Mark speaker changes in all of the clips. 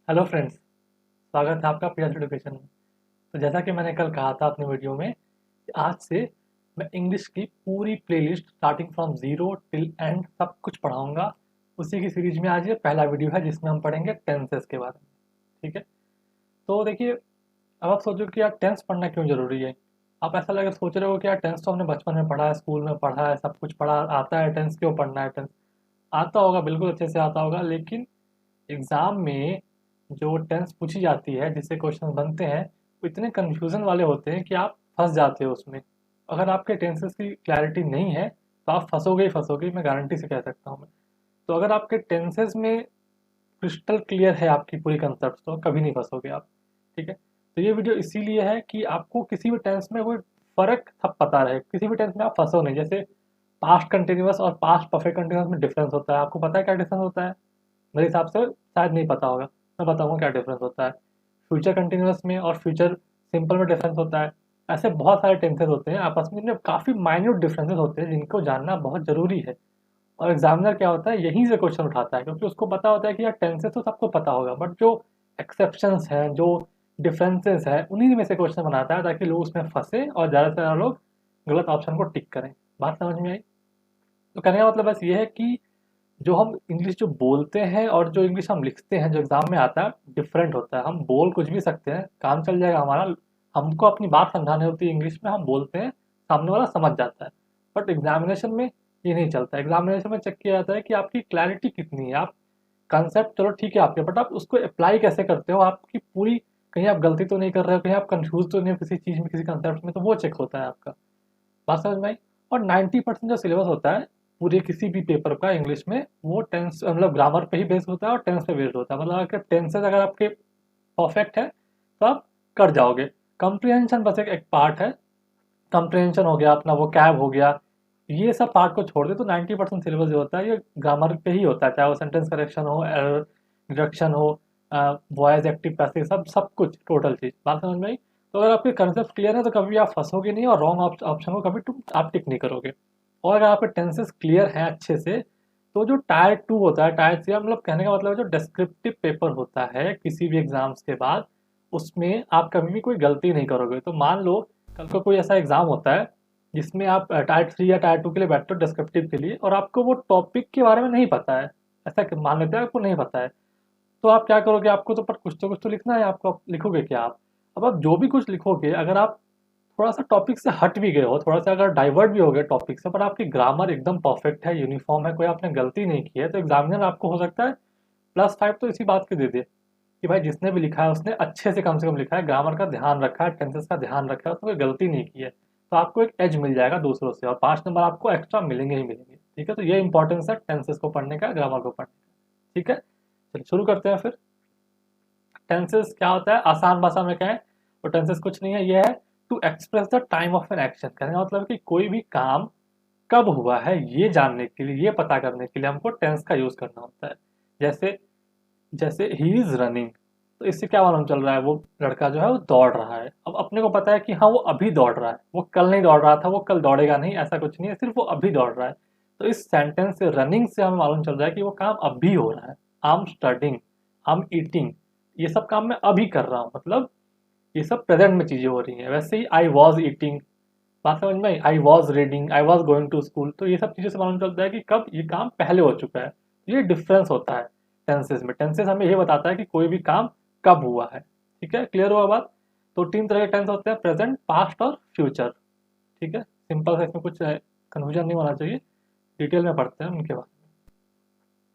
Speaker 1: Hello friends. स्वागत है आपका पीएस एजुकेशन में। तो जैसा कि मैंने कल कहा था अपनी वीडियो में कि आज से मैं इंग्लिश की पूरी playlist starting from zero till and सब कुछ पढ़ाऊंगा। उसी की सीरीज में आज ये पहला वीडियो है जिसमें हम पढ़ेंगे टेंसेस के बारे में। ठीक है। तो देखिए, अब आप सोचो कि यार टेंस पढ़ना क्यों ज़रूरी है। आप ऐसा लगे सोच रहे हो कि यार टेंस तो हमने बचपन में पढ़ा है, स्कूल में पढ़ा है, सब कुछ पढ़ा आता है, टेंस क्यों पढ़ना है। टेंस आता होगा, बिल्कुल अच्छे से आता होगा, लेकिन एग्ज़ाम में जो टेंस पूछी जाती है, जिससे क्वेश्चन बनते हैं, वो इतने कन्फ्यूज़न वाले होते हैं कि आप फंस जाते हो उसमें। अगर आपके टेंसेस की क्लैरिटी नहीं है तो आप फंसोगे ही फंसोगे, मैं गारंटी से कह सकता हूँ मैं। तो अगर आपके टेंसेस में क्रिस्टल क्लियर है आपकी पूरी कंसेप्ट, तो कभी नहीं फंसोगे आप। ठीक है। तो ये वीडियो इसीलिए है कि आपको किसी भी टेंस में कोई फ़र्क सब पता रहे, किसी भी टेंस में आप फंसो नहीं। जैसे पास्ट कंटिन्यूअस और पास्ट परफेक्ट कंटिन्यूअस में डिफरेंस होता है, आपको पता है क्या डिफरेंस होता है? मेरे हिसाब से शायद नहीं पता होगा। मैं बताऊंगा क्या डिफरेंस होता है। फ्यूचर कंटिन्यूअस में और फ्यूचर सिंपल में डिफरेंस होता है। ऐसे बहुत सारे टेंसेस होते हैं आपस में, इनमें काफ़ी माइन्यूट डिफरेंसेस होते हैं जिनको जानना बहुत ज़रूरी है। और एग्जामिनर क्या होता है, यहीं से क्वेश्चन उठाता है, क्योंकि उसको पता होता है कि यार टेंसेस तो सबको पता होगा, बट जो एक्सेप्शंस हैं, जो डिफरेंसेस हैं, उन्हीं में से क्वेश्चन बनाता है ताकि लोग उसमें फंसे और ज़्यादा से ज़्यादा लोग गलत ऑप्शन को टिक करें। बात समझ में आई? तो कहने का मतलब बस ये है कि जो हम इंग्लिश जो बोलते हैं और जो इंग्लिश हम लिखते हैं जो एग्जाम में आता है, डिफरेंट होता है। हम बोल कुछ भी सकते हैं, काम चल जाएगा हमारा। हमको अपनी बात समझानी होती है इंग्लिश में, हम बोलते हैं, सामने वाला समझ जाता है। बट एग्जामिनेशन में ये नहीं चलता। एग्जामिनेशन में चेक किया जाता है कि आपकी क्लैरिटी कितनी है। आप कंसेप्ट चलो ठीक है आपके, बट आप उसको अप्लाई कैसे करते हो, आपकी पूरी, कहीं आप गलती तो नहीं कर रहे हो, कहीं आप कंफ्यूज तो नहीं हो किसी चीज़ में, किसी कंसेप्ट में, तो वो चेक होता है आपका। बात समझ में आई? और 90% जो सिलेबस होता है पूरे किसी भी पेपर का इंग्लिश में, वो टेंस मतलब ग्रामर पे ही बेस्ड होता है और टेंस पे बेस्ड होता है। मतलब अगर टेंसेज अगर आपके परफेक्ट है तो आप कर जाओगे। कंप्रिहेंशन बस एक पार्ट है। कंप्रिहेंशन हो गया अपना, वो कैब हो गया, ये सब पार्ट को छोड़ दे तो 90% सिलेबस जो होता है ये ग्रामर पे ही होता है। चाहे वो सेंटेंस करेक्शन हो, एरर रिडक्शन हो, वॉइस एक्टिव पैसिव, सब सब कुछ टोटल चीज़। बात समझ में आई? तो अगर आपके कंसेप्ट क्लियर है तो कभी आप फंसोगे नहीं और रॉन्ग ऑप्शन को कभी तुम आप टिक नहीं करोगे। और अगर आपके टेंसेस क्लियर हैं अच्छे से, तो जो टायर टू होता है, टायर थ्री, मतलब कहने का मतलब जो डिस्क्रिप्टिव पेपर होता है किसी भी एग्जाम्स के बाद, उसमें आप कभी भी कोई गलती नहीं करोगे। तो मान लो कल को कोई ऐसा एग्जाम होता है जिसमें आप टायर थ्री या टायर टू के लिए बैठते हो, डिस्क्रिप्टिव के लिए, और आपको वो टॉपिक के बारे में नहीं पता है। ऐसा मान लेते हैं आपको नहीं पता है, तो आप क्या करोगे? आपको तो पर कुछ तो लिखना है आपको। आप लिखोगे क्या? अब आप जो भी कुछ लिखोगे, अगर आप थोड़ा सा टॉपिक से हट भी गए हो, थोड़ा सा अगर डाइवर्ट भी हो गए टॉपिक से, पर आपकी ग्रामर एकदम परफेक्ट है, यूनिफॉर्म है, कोई आपने गलती नहीं की है, तो एग्जामिनर आपको हो सकता है +5 तो इसी बात के दे दे कि भाई जिसने भी लिखा है उसने अच्छे से कम लिखा है, ग्रामर का ध्यान रखा है, टेंसेस का ध्यान रखा है, उसने कोई गलती नहीं की है। तो आपको एक एज मिल जाएगा दूसरों से, और 5 नंबर आपको एक्स्ट्रा मिलेंगे ही मिलेंगे। ठीक है। तो ये इंपॉर्टेंस है टेंसेस को पढ़ने का, ग्रामर को पढ़ने का। ठीक है। चलिए शुरू करते हैं फिर। टेंसेस क्या होता है आसान भाषा में कहें तो? टेंसेस कुछ नहीं है, ये है to express the time of an action. कहने का मतलब कि कोई भी काम कब हुआ है ये जानने के लिए, ये पता करने के लिए हमको टेंस का यूज करना होता है। जैसे जैसे ही इज रनिंग, तो इससे क्या मालूम चल रहा है? वो लड़का जो है वो दौड़ रहा है। अब अपने को पता है कि हाँ वो अभी दौड़ रहा है, वो कल नहीं दौड़ रहा था, वो कल दौड़ेगा नहीं, ऐसा कुछ नहीं है, सिर्फ वो अभी दौड़ रहा है। तो इस सेंटेंस से, रनिंग से, हमें मालूम चल रहा है कि वो काम अभी हो रहा है। I am studying, I am eating, ये सब काम मैं अभी कर रहा हूँ, मतलब ये सब प्रेजेंट में चीजें हो रही हैं। वैसे ही आई वॉज ईटिंग, बात समझ में आई? I was reading, I was going to school, तो ये सब चीज़ों से मालूम चलता है कि कब ये काम पहले हो चुका है। ये डिफरेंस होता है टेंसेस में। टेंसेस हमें ये बताता है कि कोई भी काम कब हुआ है। ठीक है, क्लियर हुआ बात? तो 3 तरह के टेंस होते हैं, प्रेजेंट, पास्ट और फ्यूचर। ठीक है, सिंपल है, इसमें कुछ कन्फ्यूजन नहीं होना चाहिए। डिटेल में पढ़ते हैं उनके बाद।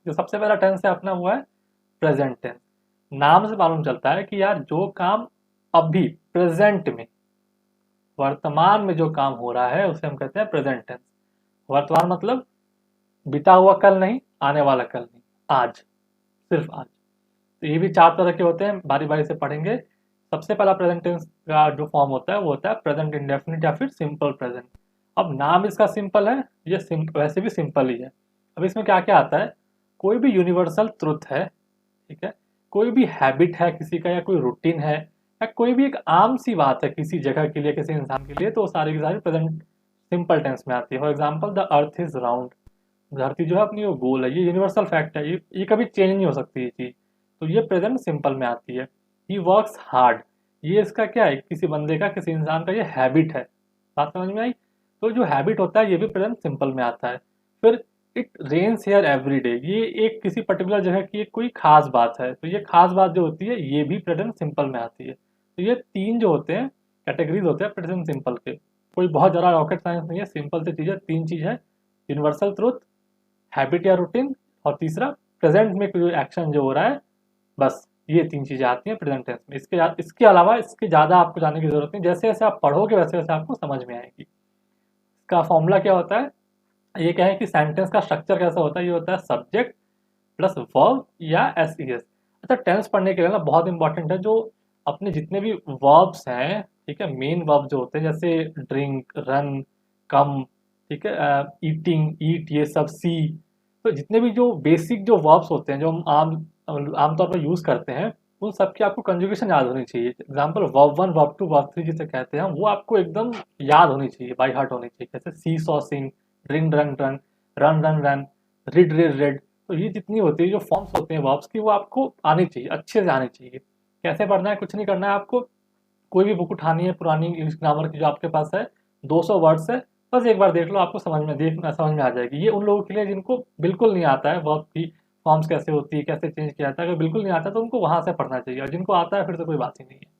Speaker 1: जो सबसे पहला टेंस है अपना वो है प्रेजेंट टेंस। नाम से मालूम चलता है कि यार जो काम अभी प्रेजेंट में, वर्तमान में जो काम हो रहा है उसे हम कहते हैं प्रेजेंट टेंस। वर्तमान मतलब बीता हुआ कल नहीं, आने वाला कल नहीं, आज, सिर्फ आज। तो ये भी 4 तरह के होते हैं, बारी बारी से पढ़ेंगे। सबसे पहला प्रेजेंट टेंस का जो फॉर्म होता है वो होता है प्रेजेंट इंडेफिनिट या फिर सिंपल प्रेजेंट। अब नाम इसका सिंपल है, ये वैसे भी सिंपल ही है। अब इसमें क्या क्या आता है? कोई भी यूनिवर्सल ट्रुथ है, ठीक है, कोई भी हैबिट है किसी का, या कोई रूटीन है, या कोई भी एक आम सी बात है किसी जगह के लिए, किसी इंसान के लिए, तो सारी की सारी प्रेजेंट सिंपल टेंस में आती है। For example, the earth is round, धरती जो है अपनी वो गोल है, ये यूनिवर्सल फैक्ट है, ये कभी चेंज नहीं हो सकती ये चीज़। तो ये प्रेजेंट सिंपल में आती है। ही वर्क्स हार्ड, ये इसका क्या है, किसी बंदे का, किसी इंसान का ये हैबिट है। बात समझ में आई? तो जो हैबिट होता है ये भी प्रेजेंट सिंपल में आता है। फिर it rains here every day, ये एक किसी पर्टिकुलर जगह की एक कोई खास बात है, तो ये खास बात जो होती है ये भी प्रेजेंट सिंपल में आती है। तो ये तीन जो होते हैं कैटेगरीज होते हैं प्रेजेंट सिंपल के। कोई बहुत ज़्यादा रॉकेट साइंस नहीं है, सिंपल सी चीज़ है, तीन चीज़ है, यूनिवर्सल ट्रूथ, हैबिट या रूटीन, और तीसरा प्रेजेंट में कोई एक्शन जो हो रहा है, बस ये तीन चीज़ें आती हैं प्रेजेंट टेंस में। इसके अलावा इसके ज़्यादा आपको जानने की जरूरत नहीं, जैसे जैसे आप पढ़ोगे वैसे वैसे आपको समझ में आएगी। इसका फॉर्मूला क्या होता है, ये क्या है कि सेंटेंस का स्ट्रक्चर कैसा होता है, ये होता है सब्जेक्ट प्लस वर्ब या एस ई एस। अच्छा, टेंस पढ़ने के लिए ना बहुत इंपॉर्टेंट है जो अपने जितने भी वर्ब्स हैं, ठीक है, मेन वर्ब जो होते हैं जैसे ड्रिंक, रन, कम, ठीक है, ईटिंग, ईट, ये सब, सी, तो जितने भी जो बेसिक जो वर्ब्स होते हैं जो हम आमतौर पर यूज करते हैं, उन सब की आपको कंजुगेशन याद होनी चाहिए। Example verb one, verb two, verb three जिसे कहते हैं, वो आपको एकदम याद होनी चाहिए, बाई हार्ट होनी चाहिए। जैसे see saw sing, drink drunk drunk, run run run, read read read, तो ये जितनी होती है जो फॉर्म्स होते हैं वर्ब्स की, वो आपको आनी चाहिए, अच्छे से आनी चाहिए। कैसे पढ़ना है, कुछ नहीं करना है आपको, कोई भी बुक उठानी है पुरानी इंग्लिश ग्रामर की जो आपके पास है, 200 वर्ड्स है, बस एक बार देख लो, आपको समझ में आ जाएगी। ये उन लोगों के लिए जिनको बिल्कुल नहीं आता है वर्ब की फॉर्म्स कैसे होती है, कैसे चेंज किया जाता है, अगर बिल्कुल नहीं आता है तो उनको वहां से पढ़ना चाहिए, और जिनको आता है फिर तो कोई बात ही नहीं है।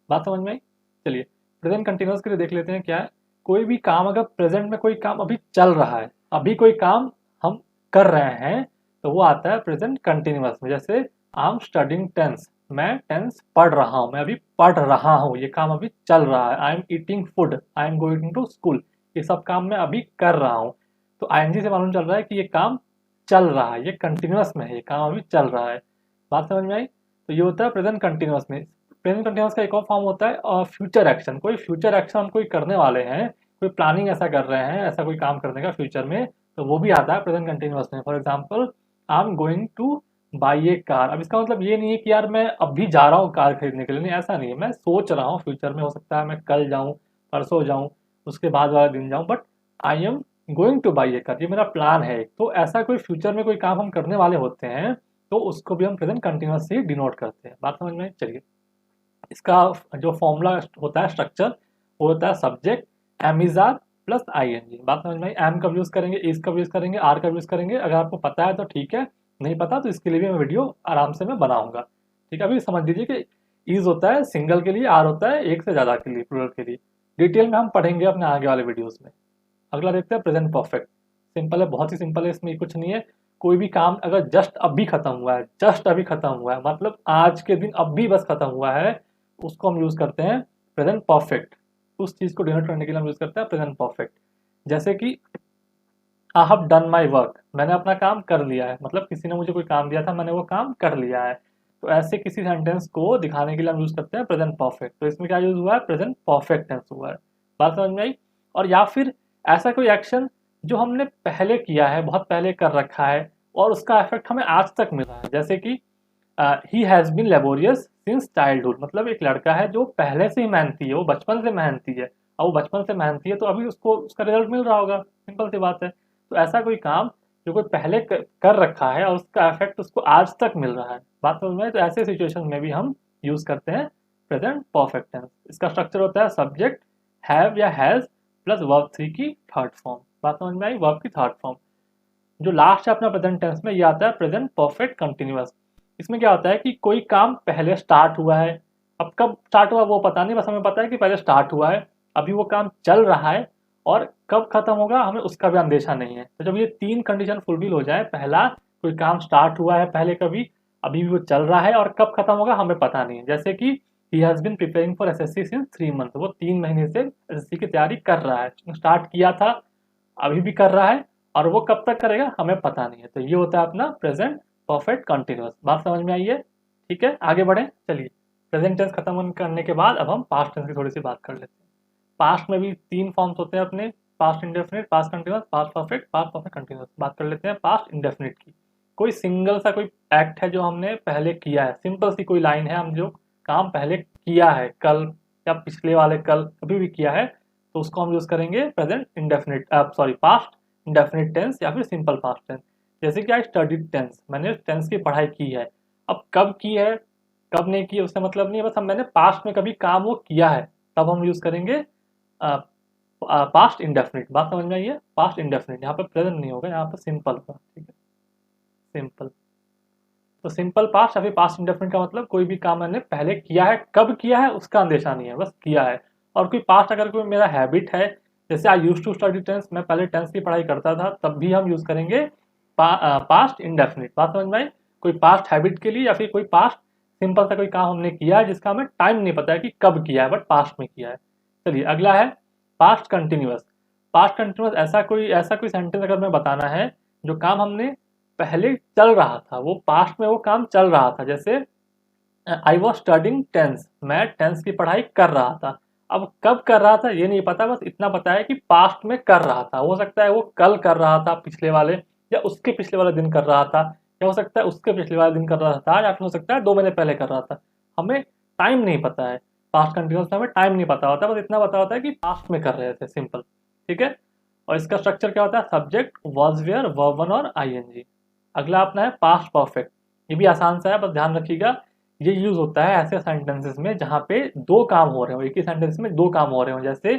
Speaker 1: बात समझ में आई? चलिए प्रेजेंट कंटिन्यूअस के लिए देख लेते हैं क्या है। कोई भी काम, अगर प्रेजेंट में कोई काम अभी चल रहा है, अभी कोई काम हम कर रहे हैं, तो वो आता है प्रेजेंट कंटिन्यूअस में। जैसे आई एम स्टडिंग टेंस, मैं टेंस पढ़ रहा हूँ, मैं अभी पढ़ रहा हूँ, ये काम अभी चल रहा है। I am eating food, I am going to school, ये सब काम मैं अभी कर रहा हूँ। तो आईएनजी से मालूम चल रहा है कि ये काम चल रहा है, ये कंटिन्यूअस में है, ये काम अभी चल रहा है। बात समझ में आई? तो ये होता है प्रेजेंट कंटिन्यूअस में। प्रेजेंट कंटिन्यूअस का एक और फॉर्म होता है फ्यूचर एक्शन। कोई फ्यूचर एक्शन हम कोई करने वाले हैं, कोई प्लानिंग ऐसा कर रहे हैं, ऐसा कोई काम करने का फ्यूचर में, तो वो भी आता है प्रेजेंट कंटिन्यूअस में। For example I am going two by A car. अब इसका मतलब ये नहीं है कि यार मैं अभी जा रहा हूँ कार खरीदने के लिए, नहीं, ऐसा नहीं है, मैं सोच रहा हूँ फ्यूचर में, हो सकता है मैं कल जाऊँ, परसों जाऊँ, उसके बाद वाला दिन जाऊँ, but I am going two by A car, ये मेरा प्लान है। तो ऐसा कोई फ्यूचर में कोई काम हम करने वाले होते हैं, तो उसको भी हम प्रेजेंट कंटिन्यूअस से डिनोट करते हैं। बात समझ में? चलिए, इसका जो फॉर्मूला होता है, स्ट्रक्चर, वो होता है subject am is are plus I N G. बात समझ में आई? एम कब यूज करेंगे, इज कब यूज करेंगे, आर कब यूज करेंगे, अगर आपको पता है तो ठीक है, नहीं पता तो इसके लिए भी मैं वीडियो आराम से मैं बनाऊंगा। ठीक है, अभी समझ लीजिए कि इज होता है सिंगल के लिए, आर होता है एक से ज्यादा के लिए, प्लूरल के लिए। डिटेल में हम पढ़ेंगे अपने आगे वाले वीडियोस में। अगला देखते हैं प्रेजेंट परफेक्ट। सिंपल है, बहुत ही सिंपल है, इसमें कुछ नहीं है। कोई भी काम अगर जस्ट अभी खत्म हुआ है, जस्ट अभी खत्म हुआ है, मतलब आज के दिन अभी बस खत्म हुआ है, उसको हम यूज करते हैं प्रेजेंट परफेक्ट। उस चीज को डिनोट करने के लिए हम यूज करते हैं प्रेजेंट परफेक्ट। जैसे कि I have done my work, मैंने अपना काम कर लिया है, मतलब किसी ने मुझे कोई काम दिया था, मैंने वो काम कर लिया है। तो ऐसे किसी सेंटेंस को दिखाने के लिए हम यूज करते हैं प्रेजेंट परफेक्ट। तो इसमें क्या यूज हुआ है, प्रेजेंट परफेक्ट टेंस हुआ है। बात समझ में आई? और या फिर ऐसा कोई एक्शन जो हमने पहले किया है, बहुत पहले कर रखा है, और उसका इफेक्ट हमें आज तक मिल रहा है। जैसे कि he has been laborious since childhood, मतलब एक लड़का है जो पहले से ही मेहनती है, वो बचपन से मेहनती है, और वो बचपन से मेहनती है तो अभी उसको उसका रिजल्ट मिल रहा होगा, सिंपल सी बात है। तो ऐसा कोई काम जो कोई पहले कर रखा है और उसका इफेक्ट उसको आज तक मिल रहा है। बात समझ में आई? तो ऐसे सिचुएशन में भी हम यूज करते हैं प्रेजेंट परफेक्ट टेंस। इसका स्ट्रक्चर होता है सब्जेक्ट हैव या हैज प्लस वर्ब थ्री की थर्ड फॉर्म। बात समझ में आई? वर्ब की थर्ड फॉर्म जो लास्ट है अपना प्रेजेंट टेंस में, ये आता है प्रेजेंट परफेक्ट कंटिन्यूअस। इसमें क्या होता है कि कोई काम पहले स्टार्ट हुआ है, अब कब स्टार्ट हुआ वो पता नहीं, बस हमें पता है कि पहले स्टार्ट हुआ है, अभी वो काम चल रहा है, और कब खत्म होगा हमें उसका भी अंदेशा नहीं है। तो जब ये तीन कंडीशन फुलफिल हो जाए, पहला कोई काम स्टार्ट हुआ है पहले कभी, अभी भी वो चल रहा है, और कब खत्म होगा हमें पता नहीं है। जैसे कि he has been preparing for SSC since 3 month, वो 3 महीने से एसएससी की तैयारी कर रहा है, स्टार्ट किया था, अभी भी कर रहा है, और वो कब तक करेगा हमें पता नहीं है। तो ये होता है अपना प्रेजेंट परफेक्ट कंटिन्यूअस। बात समझ में आई है? ठीक है, आगे बढ़े। चलिए, प्रेजेंट टेंस खत्म करने के बाद अब हम पास्ट टेंस की थोड़ी सी बात कर लेते हैं। पास्ट में भी तीन फॉर्म्स होते हैं अपने, past indefinite, past continuous, past perfect continuous. बात कर लेते हैं पास्ट इंडेफिनिट की। कोई सिंगल सा कोई एक्ट है जो हमने पहले किया है, सिंपल सी कोई लाइन है, हम जो काम पहले किया है, कल या पिछले वाले कल कभी भी किया है, तो उसको हम यूज करेंगे present indefinite, sorry past indefinite tense या फिर सिंपल पास्ट टेंस। जैसे कि आई स्टडीड टेंस, मैंने टेंस की पढ़ाई की है, अब कब की है, कब नहीं की है, उससे मतलब नहीं है, बस हम मैंने पास्ट में कभी काम वो किया है तब हम यूज करेंगे पास्ट इंडेफिनिट। बात समझ में आई है? पास्ट इंडेफिनिट, यहाँ पे प्रेजेंट नहीं होगा, यहाँ पे सिंपल होगा। ठीक है, सिंपल। तो सिंपल पास्ट या फिर पास्ट इंडेफिनिट का मतलब कोई भी काम मैंने पहले किया है, कब किया है उसका अंदेशा नहीं है, बस किया है। और कोई पास्ट अगर कोई मेरा हैबिट है, जैसे आई यूज टू स्टडी टेंस, मैं पहले टेंस की पढ़ाई करता था, तब भी हम यूज करेंगे पास्ट इंडेफिनिट। बात समझ में आई? कोई पास्ट हैबिट के लिए या फिर कोई पास्ट सिंपल सा कोई काम हमने किया है जिसका हमें टाइम नहीं पता है कि कब किया है, बट पास्ट में किया है। चलिए अगला है पास्ट कंटिन्यूअस। पास्ट कंटिन्यूअस ऐसा कोई सेंटेंस अगर मैं बताना है जो काम हमने पहले चल रहा था, वो पास्ट में वो काम चल रहा था। जैसे आई वॉज स्टडिंग टेंस, मैं टेंस की पढ़ाई कर रहा था। अब कब कर रहा था ये नहीं पता, बस इतना पता है कि पास्ट में कर रहा था। हो सकता है वो कल कर रहा था पिछले वाले, या उसके पिछले वाले दिन कर रहा था, या हो सकता है उसके पिछले वाले दिन कर रहा था, या फिर हो सकता है 2 महीने पहले कर रहा था। हमें टाइम नहीं पता है, पास्ट कंटिन्यूस में हमें टाइम नहीं पता होता, बस इतना पता होता है कि पास्ट में कर रहे थे, सिंपल। ठीक है, और इसका स्ट्रक्चर क्या होता है? Subject, was, were, verb one और आईएनजी। अगला अपना है पास्ट परफेक्ट। ये भी आसान सा है, बस ध्यान रखिएगा, ये यूज होता है ऐसे सेंटेंसेस में जहां पे दो काम हो रहे हो, एक ही सेंटेंस में दो काम हो रहे हो। जैसे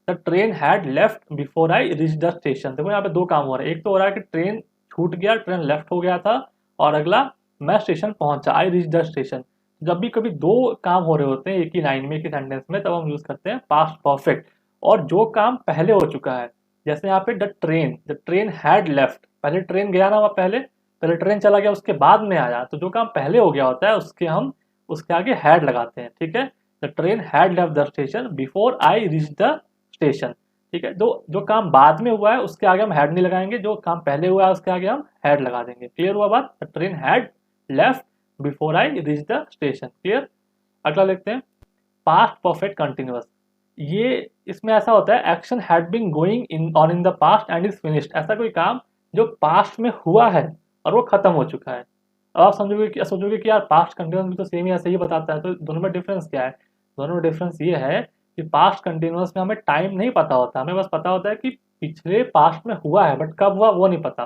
Speaker 1: the train had left before I reach the station. देखो यहाँ पे दो काम हो रहे हैं, एक तो हो रहा है कि ट्रेन छूट गया, ट्रेन लेफ्ट हो गया था, और अगला मैं स्टेशन पहुंचा, आई रीच द स्टेशन। जब भी कभी दो काम हो रहे होते हैं एक ही लाइन में, एक ही सेंटेंस में, तब हम यूज करते हैं पास्ट परफेक्ट। और जो काम पहले हो चुका है, जैसे यहाँ पे द ट्रेन हैड लेफ्ट, पहले ट्रेन गया ना, वह पहले पहले ट्रेन चला गया, उसके बाद में आया, तो जो काम पहले हो गया होता है उसके आगे हैड लगाते हैं। ठीक है, the train had left the station before I reach the station. ठीक है, जो काम बाद में हुआ है उसके आगे हम हैड नहीं लगाएंगे, जो काम पहले हुआ है उसके आगे हम हैड लगा देंगे। क्लियर हुआ बात? The train had left before I reach the station. Clear. अगला लिखते हैं पास्ट परफेक्ट कंटिन्यूअस। ये इसमें ऐसा होता है, action had been going in the past and is finished. ऐसा कोई काम जो पास्ट में हुआ है और वो खत्म हो चुका है। अब आप सोचोगे कि यार पास्ट कंटिन्यूअस भी तो सेम ही ऐसे ही बताता है, तो दोनों में डिफरेंस क्या है? दोनों में डिफरेंस ये है कि पास्ट कंटिन्यूअस में हमें टाइम नहीं पता होता, हमें बस पता होता है कि पिछले पास्ट में हुआ है, बट कब हुआ वो नहीं पता।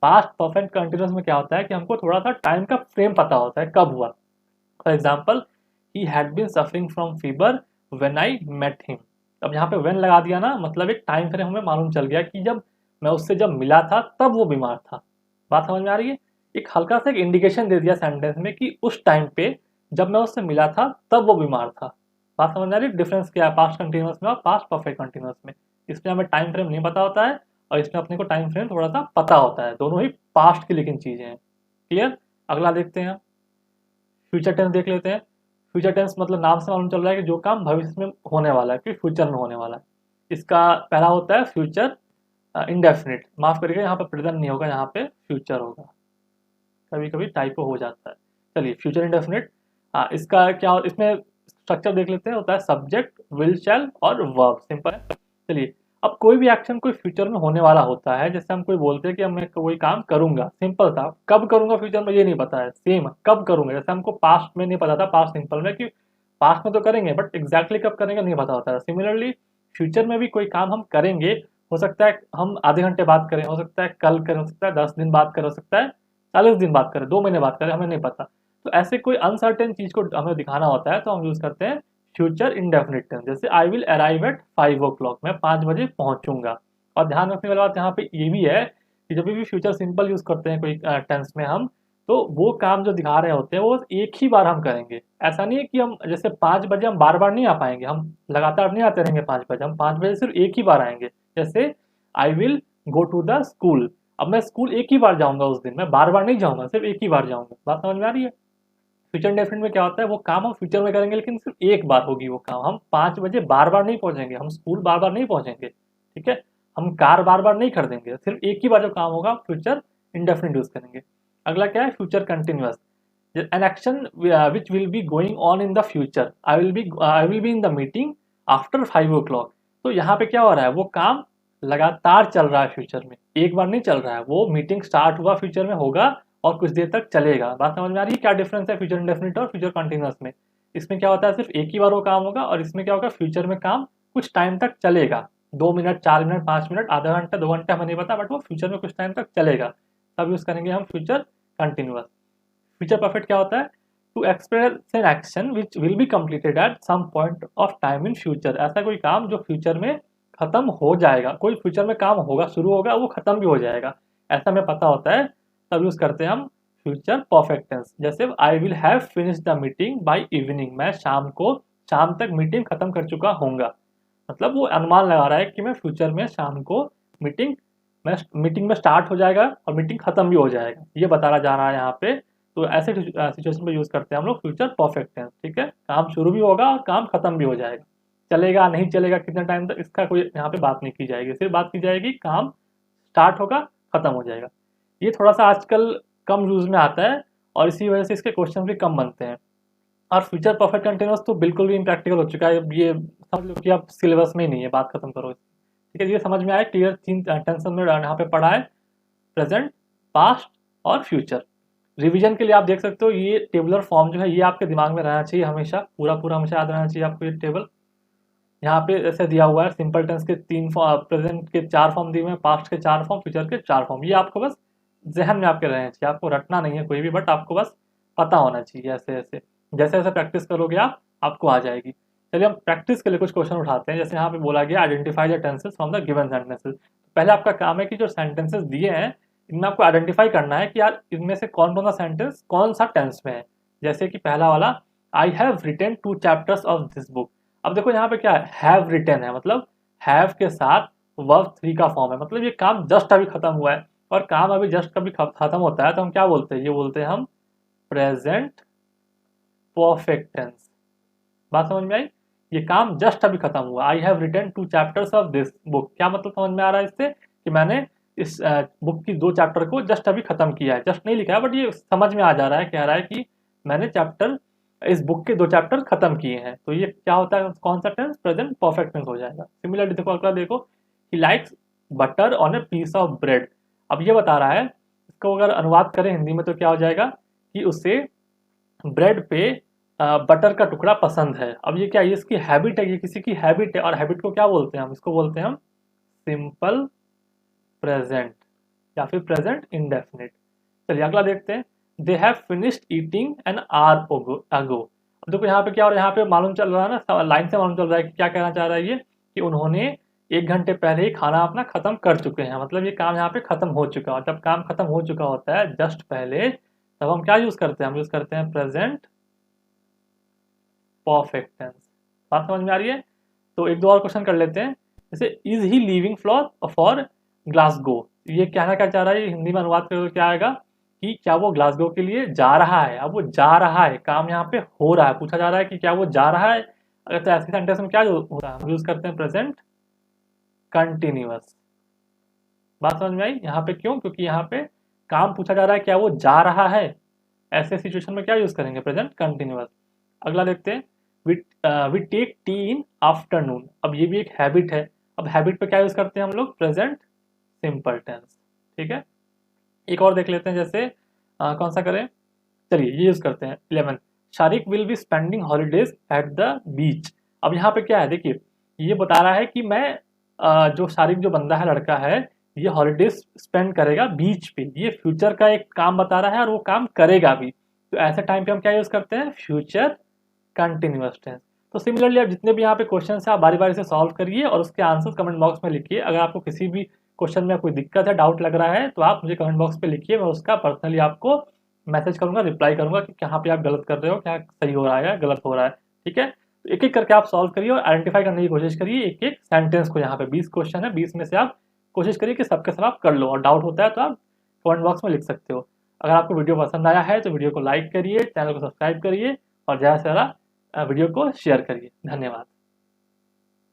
Speaker 1: पास्ट परफेक्ट कंटिन्यूअस में क्या होता है कि हमको थोड़ा सा टाइम का फ्रेम पता होता है कब हुआ। For example, he had been suffering from fever when I met him. अब यहाँ पे व्हेन लगा दिया ना, मतलब एक टाइम फ्रेम हमें मालूम चल गया कि जब मैं उससे जब मिला था तब वो बीमार था। बात समझ में आ रही है? एक हल्का सा एक इंडिकेशन दे दिया सेंटेंस में कि उस टाइम पे जब मैं उससे मिला था तब वो बीमार था। बात समझ में आ रही है? डिफरेंस क्या है पास्ट कंटिन्यूअस में और पास्ट परफेक्ट कंटिन्यूअस में? इसमें हमें टाइम फ्रेम नहीं पता होता है, और इसमें अपने को टाइम फ्रेम थोड़ा सा पता होता है। दोनों ही पास्ट की लेकिन चीजें हैं। क्लियर। अगला देखते हैं, फ्यूचर टेंस देख लेते हैं। फ्यूचर टेंस मतलब नाम से मालूम चल रहा है कि जो काम भविष्य में होने वाला है, कि फ्यूचर में होने वाला है। इसका पहला होता है फ्यूचर इंडेफिनिट। माफ करिएगा, यहाँ पे प्रेजेंट नहीं होगा, यहाँ पे फ्यूचर होगा, कभी कभी टाइपो हो जाता है। चलिए फ्यूचर इंडेफिनिट, इसका क्या, इसमें स्ट्रक्चर देख लेते हैं। होता है सब्जेक्ट, विल, शैल और वर्ब। सिंपल है। चलिए, अब कोई भी एक्शन कोई फ्यूचर में होने वाला होता है, जैसे हम कोई बोलते हैं कि मैं कोई काम करूंगा, सिंपल था। कब करूंगा फ्यूचर में ये नहीं पता है, सेम कब करूंगा। जैसे हमको पास्ट में नहीं पता था, पास्ट सिंपल में, कि पास्ट में तो करेंगे बट एग्जैक्टली कब करेंगे नहीं पता होता है। सिमिलरली फ्यूचर में भी कोई काम हम करेंगे, हो सकता है हम आधे घंटे बाद करें, हो सकता है कल करें, हो सकता है 10 दिन बाद करें, हो सकता है 40 दिन बाद करें, 2 महीने बाद करें, हमें नहीं पता। तो ऐसे कोई अनसर्टेन चीज को हमें दिखाना होता है तो हम यूज करते हैं फ्यूचर इंडेफिनिट टेंस। जैसे I will arrive at 5 o'clock, मैं 5 बजे पहुंचूंगा। और ध्यान रखने वाली बात यहाँ पे ये भी है कि जब भी फ्यूचर सिंपल यूज करते हैं कोई टेंस में हम, तो वो काम जो दिखा रहे होते हैं वो एक ही बार हम करेंगे। ऐसा नहीं है कि हम जैसे 5 बजे हम बार बार नहीं आ पाएंगे, हम लगातार नहीं आते रहेंगे 5 बजे, हम 5 बजे सिर्फ एक ही बार आएंगे। जैसे I will go to the school, अब मैं स्कूल एक ही बार जाऊंगा उस दिन, मैं बार बार नहीं जाऊंगा, सिर्फ एक ही बार जाऊंगा। बात समझ में आ रही है? फ्यूचर इंडेफिनिट में क्या होता है, वो काम हम फ्यूचर में करेंगे लेकिन सिर्फ एक बार होगी वो काम। हम 5 बजे बार बार नहीं पहुंचेंगे, हम स्कूल बार बार नहीं पहुंचेंगे, ठीक है, हम कार बार बार नहीं खरीदेंगे, सिर्फ एक ही बार जो काम होगा फ्यूचर इंडेफिनिट यूज करेंगे। अगला क्या है future continuous. N action which will be going on in the future, I will be in the meeting after 5 o'clock। तो यहाँ पे क्या हो रहा है, वो काम लगातार चल रहा है फ्यूचर में, एक बार नहीं चल रहा है। वो मीटिंग स्टार्ट हुआ फ्यूचर में होगा और कुछ देर तक चलेगा। बात समझ में आ रही है क्या डिफरेंस है फ्यूचर इंडेफिनिट और फ्यूचर कंटिन्यूअस में? इसमें क्या होता है सिर्फ एक ही बार वो काम होगा, और इसमें क्या होगा फ्यूचर में काम कुछ टाइम तक चलेगा, 2 मिनट, 4 मिनट, 5 मिनट, आधा घंटा, 2 घंटे, हमें नहीं पता, बट वो फ्यूचर में कुछ टाइम तक चलेगा। तब यूज करेंगे हम फ्यूचर कंटिन्यूअस। फ्यूचर परफेक्ट क्या होता है? To express an action which will be completed at some point of time in future. ऐसा कोई काम जो फ्यूचर में खत्म हो जाएगा, कोई फ्यूचर में काम होगा, शुरू होगा, वो खत्म भी हो जाएगा, ऐसा हमें पता होता है, तब यूज करते हैं हम फ्यूचर परफेक्ट टेंस। जैसे I will have finish the meeting by evening, मैं शाम तक मीटिंग खत्म कर चुका होऊंगा। मतलब वो अनुमान लगा रहा है कि मैं फ्यूचर में शाम को मीटिंग मीटिंग में स्टार्ट हो जाएगा और मीटिंग खत्म भी हो जाएगा, ये बताना जा रहा है यहाँ पे। तो ऐसे सिचुएशन में यूज करते हैं हम लोग फ्यूचर परफेक्ट टेंस। ठीक है, काम शुरू भी होगा और काम खत्म भी हो जाएगा, चलेगा नहीं चलेगा कितना टाइम तक, इसका कोई यहाँ पे बात नहीं की जाएगी, सिर्फ बात की जाएगी काम स्टार्ट होगा खत्म हो जाएगा। ये थोड़ा सा आजकल कम यूज में आता है और इसी वजह से इसके क्वेश्चन भी कम बनते हैं। और फ्यूचर परफेक्ट कंटिन्यूअस तो बिल्कुल भी इम्प्रैक्टिकल हो चुका है, ये समझ लो कि अब सिलेबस में ही नहीं है, बात खत्म करो। ठीक है, ये समझ में आया क्लियर? 3 टेंशन में यहाँ पे पढ़ा है, प्रेजेंट, पास्ट और फ्यूचर। रिवीजन के लिए आप देख सकते हो, ये टेबुलर फॉर्म जो है ये आपके दिमाग में रहना चाहिए हमेशा, पूरा पूरा हमेशा याद रहना चाहिए आपको ये टेबल। यहाँ पे ऐसे दिया हुआ है सिंपल टेंस के 3 फॉर्म, प्रेजेंट के 4 फॉर्म दिए हुए हैं, पास्ट के 4 फॉर्म, फ्यूचर के 4 फॉर्म। ये आपको बस जहन में आपके रहना चाहिए, आपको रटना नहीं है कोई भी, बट आपको बस पता होना चाहिए। ऐसे ऐसे जैसे जैसे प्रैक्टिस करोगे आप, आपको आ जाएगी। चलिए हम प्रैक्टिस के लिए कुछ क्वेश्चन उठाते हैं। जैसे यहाँ पे बोला गया identify the tenses from the given sentences. पहले आपका काम है कि जो सेंटेंसेस दिए हैं इनमें आपको आइडेंटिफाई करना है कि यार इनमें से कौन कौन सा सेंटेंस कौन सा टेंस में है। जैसे कि पहला वाला, I have written 2 chapters of this book. अब देखो यहाँ पे क्या है, हैव रिटन है, मतलब हैव के साथ वर्ब 3 का फॉर्म है, मतलब ये काम जस्ट अभी खत्म हुआ है। और काम अभी जस्ट कभी खत्म होता है तो हम क्या बोलते हैं, ये बोलते हैं हम प्रेजेंट परफेक्ट टेंस। बात समझ में आई? ये काम जस्ट अभी खत्म हुआ, I have written 2 chapters of this book. क्या मतलब समझ में आ रहा है इससे, कि मैंने इस बुक की 2 चैप्टर को जस्ट अभी खत्म किया है, जस्ट नहीं लिखा है बट ये समझ में आ जा रहा है, कह रहा है कि मैंने चैप्टर इस बुक के 2 चैप्टर खत्म किए हैं। तो ये क्या होता है, कौन सा टेंस, प्रेजेंट परफेक्ट टेंस हो जाएगा। सिमिलरली देखो अगला देखो, he likes butter on a piece of bread. अब ये बता रहा है, इसको अगर अनुवाद करें हिंदी में तो क्या हो जाएगा कि उसे ब्रेड पे बटर का टुकड़ा पसंद है। अब ये क्या, ये इसकी हैबिट है, ये किसी की हैबिट है, और हैबिट को क्या बोलते हैं हम, इसको बोलते हैं हम सिंपल प्रेजेंट या फिर प्रेजेंट इंडेफिनिट। चलिए अगला देखते हैं, they have finished eating an hour ago. अब देखो यहाँ पे क्या, और यहाँ पे मालूम चल रहा है ना, लाइन से मालूम चल रहा है कि क्या कहना चाह रहा है ये, कि उन्होंने 1 घंटे पहले ही खाना अपना खत्म कर चुके हैं, मतलब ये काम यहाँ पे खत्म हो चुका है। जब काम खत्म हो चुका होता है जस्ट पहले, तब हम क्या यूज करते हैं, हम यूज करते हैं प्रेजेंट परफेक्ट टेंस। बात समझ में आ रही है? तो एक दो और क्वेश्चन कर लेते हैं। जैसे is he leaving for Glasgow, ये कहना क्या चाह रहा है, हिंदी में अनुवाद करोगे क्या आएगा कि क्या वो ग्लासगो के लिए जा रहा है। अब वो जा रहा है, काम यहाँ पे हो रहा है, पूछा जा रहा है कि क्या वो जा रहा है। अगर तो ऐसे सेंटेंस में क्या हो रहा है, हम यूज करते हैं प्रेजेंट कंटिन्यूअस। बात समझ में आई? यहाँ पे क्यों, क्योंकि यहाँ पे काम पूछा जा रहा है क्या वो जा रहा है, ऐसे सिचुएशन में क्या यूज करेंगे, प्रेजेंट कंटिन्यूअस। अगला देखते हैं, we take tea in afternoon. अब ये भी एक हैबिट है, अब हैबिट पे क्या यूज करते हैं हम लोग, प्रेजेंट सिंपल टेंस। ठीक है, एक और देख लेते हैं, जैसे कौन सा करें, चलिए ये यूज करते हैं 11, Shariq will be spending holidays at the beach. अब यहाँ पे क्या है, देखिए ये बता रहा है कि मैं जो शारिक जो बंदा है, लड़का है, ये हॉलीडेज स्पेंड करेगा बीच पे। ये फ्यूचर का एक काम बता रहा है और वो काम करेगा भी, तो ऐसे टाइम पे हम क्या यूज करते हैं, फ्यूचर कंटिन्यूअस टेंस। तो सिमिलरली आप जितने भी यहाँ पे क्वेश्चन है आप बारी बारी से सॉल्व करिए और उसके आंसर कमेंट बॉक्स में लिखिए। अगर आपको किसी भी क्वेश्चन में कोई दिक्कत है, डाउट लग रहा है, तो आप मुझे कमेंट बॉक्स पे लिखिए, मैं उसका पर्सनली आपको मैसेज करूंगा, रिप्लाई करूंगा कि कहाँ पे आप गलत कर रहे हो, क्या सही हो रहा है या गलत हो रहा है। ठीक है, तो एक एक करके आप सॉल्व करिए और आइडेंटिफाई करने की कोशिश करिए एक एक सेंटेंस को। यहाँ पे 20 क्वेश्चन है, 20 में से आप कोशिश करिए कि सबके सब आप कर लो, और डाउट होता है तो आप कमेंट बॉक्स में लिख सकते हो। अगर आपको वीडियो पसंद आया है तो वीडियो को लाइक करिए, चैनल को सब्सक्राइब करिए और ज़्यादा से ज़्यादा वीडियो को शेयर करिए। धन्यवाद।